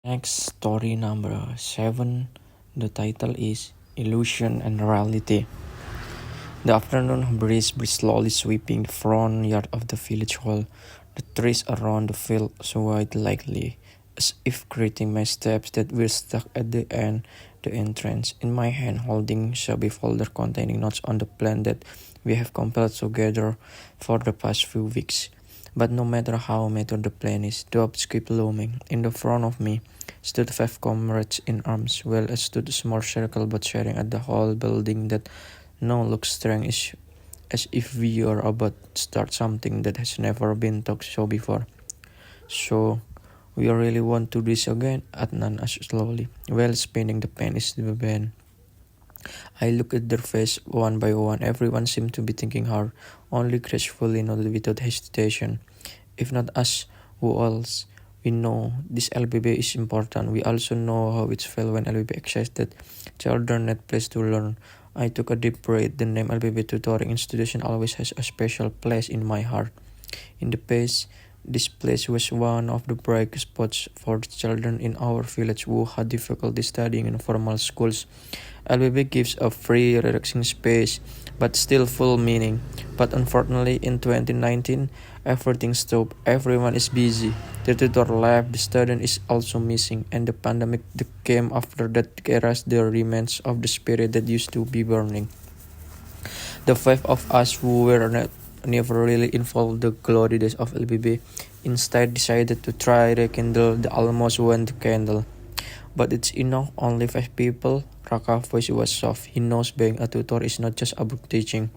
Next, story number 7. The title is Illusion and Reality. The afternoon breeze slowly sweeping the front yard of the village hall. The trees around the field swayed lightly, as if greeting my steps that were stuck at the entrance. In my hand, holding shabby folder containing notes on the plan that we have compiled together for the past few weeks. But no matter how matured the plan is, doubts keep looming. In the front of me stood 5 comrades in arms, while I stood a small circle but staring at the whole building that now looks strange, as if we are about to start something that has never been talked so before. So, we really want to do this again? Adnan asked slowly, while spinning the pen is the band. I looked at their face one by one. Everyone seemed to be thinking hard, only gracefully nodded without hesitation. If not us, who else? We know this LBB is important. We also know how it felt when LBB existed. Children need place to learn. I took a deep breath. The name LBB tutoring institution always has a special place in my heart. In the past, this place was one of the bright spots for the children in our village who had difficulty studying in formal schools. LBB gives a free, relaxing space, but still full meaning. But unfortunately, in 2019, everything stopped. Everyone is busy. The tutor left, the student is also missing, and the pandemic that came after that erased the remains of the spirit that used to be burning. The 5 of us who were never really involved the glory days of LBB instead decided to try rekindle the almost one candle. But it's enough, only 5 people. Raka's voice was soft. He knows being a tutor is not just about teaching.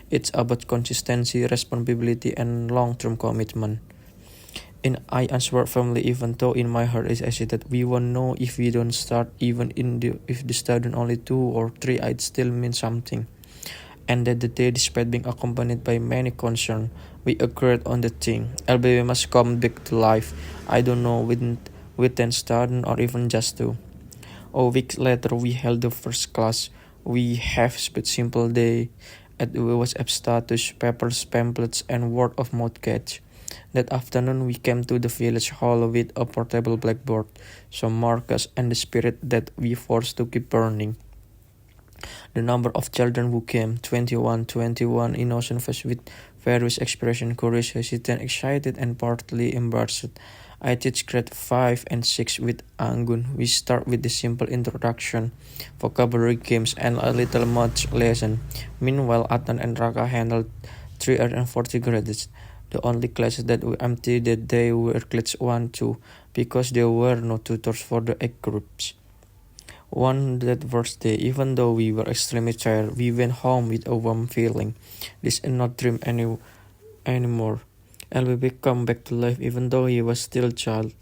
It's about consistency, responsibility, and long-term commitment. And I answered firmly, even though in my heart I said that we won't know if we don't start, even if the student only 2 or 3, I'd still mean something. And that the day, despite being accompanied by many concerns, we agreed on the thing. LBB must come back to life. I don't know, with 10 students or even just 2. A week later, we held the first class. We have spent simple day at WhatsApp status, papers, pamphlets, and word of mouth catch. That afternoon, we came to the village hall with a portable blackboard, some markers, and the spirit that we forced to keep burning. The number of children who came, 21, innocent faces with various expressions, curious, hesitant, excited, and partly embarrassed. I teach grade 5 and 6 with Anggun. We start with the simple introduction, vocabulary games, and a little math lesson. Meanwhile, Adnan and Raka handled 340 grades. The only classes that were empty that day were class 1, 2, because there were no tutors for the 8 groups. On that first day, even though we were extremely tired, we went home with a warm feeling. This is not dream anymore. LBB come back to life even though he was still a child.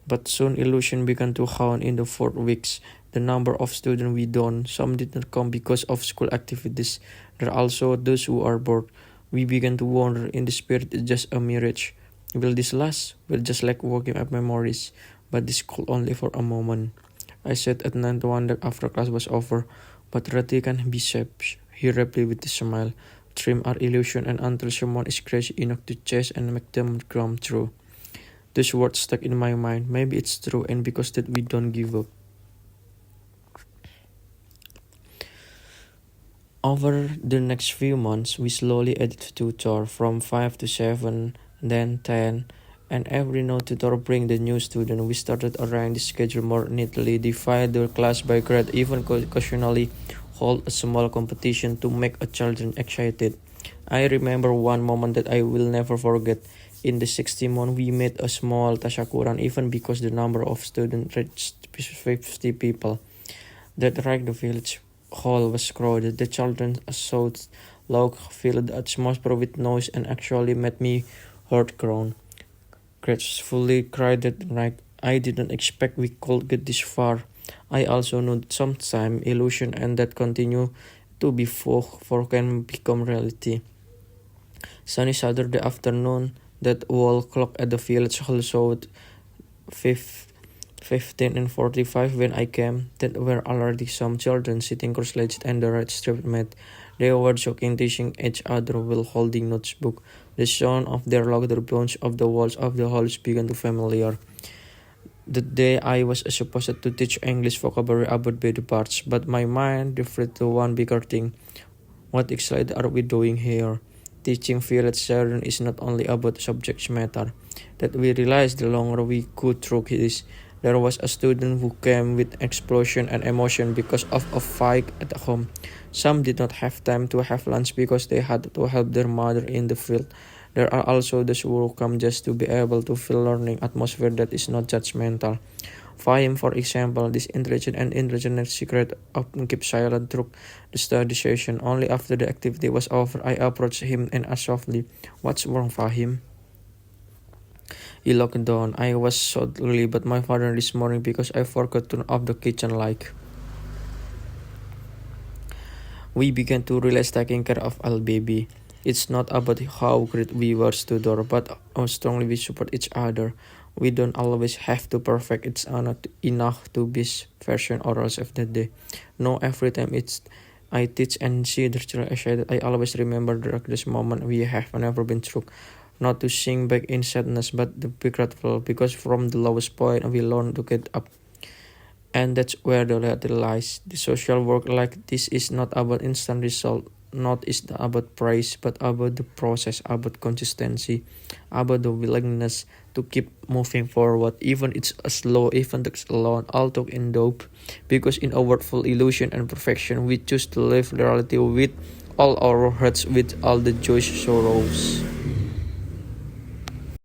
But soon illusion began to haunt in the 4 weeks. The number of students we done, some did not come because of school activities. There are also those who are bored. We began to wonder in the spirit is just a mirage. Will this last? We'll just like walking up memories. But this could only for a moment. I said at 9 to wonder after class was over, but Rati can be safe. He replied with a smile. Dreams are illusion, and until someone is crazy enough to chase and make them come true. Those words stuck in my mind. Maybe it's true, and because that we don't give up. Over the next few months, we slowly added tutor from 5 to 7, then 10, and every new tutor bring the new student. We started arranging the schedule more neatly, divide the class by grade, even occasionally hold a small competition to make a children excited. I remember one moment that I will never forget. In the 60th month, we made a small tasyakuran, even because the number of students reached 50 people. That night, the village hall was crowded. The children shouted loud, filled the atmosphere with noise, and actually made me heart groan. Gracefully cried that night. I didn't expect we could get this far. I also knew that sometime illusion and that continue to be folk for can become reality. Sunny Saturday afternoon, that wall clock at the village hall showed 15 and 45 when I came. There were already some children sitting cross-legged on the red striped mat. They were joking, teasing each other while holding notebook. The sound of their laughter bounced off the walls of the halls began to familiar. The day I was supposed to teach English vocabulary about body parts, but my mind drifted to one bigger thing. What exactly are we doing here? Teaching village children is not only about subject matter. That we realized the longer we go through this. There was a student who came with explosion and emotion because of a fight at home. Some did not have time to have lunch because they had to help their mother in the field. There are also those who come just to be able to feel learning atmosphere that is not judgmental. Fahim, for example, this intelligent and intelligent secret often keeps silent through the study session. Only after the activity was over, I approached him and asked softly, "What's wrong, Fahim?" He looked down. "I was so early, but my father this morning because I forgot to turn off the kitchen light." We began to realize taking care of our baby. It's not about how great we were together, but how strongly we support each other. We don't always have to perfect it's not enough to be version or else of the day. No, every time it's I teach and see the children excited, I always remember the greatest moment we have never been through. Not to sink back in sadness, but to be grateful because from the lowest point we learn to get up. And that's where the reality lies. The social work like this is not about instant result, not is about praise, but about the process, about consistency, about the willingness to keep moving forward, even it's a slow, even it's alone, all talk in dope. Because in our full illusion and perfection, we choose to live the reality with all our hurts, with all the joys, sorrows.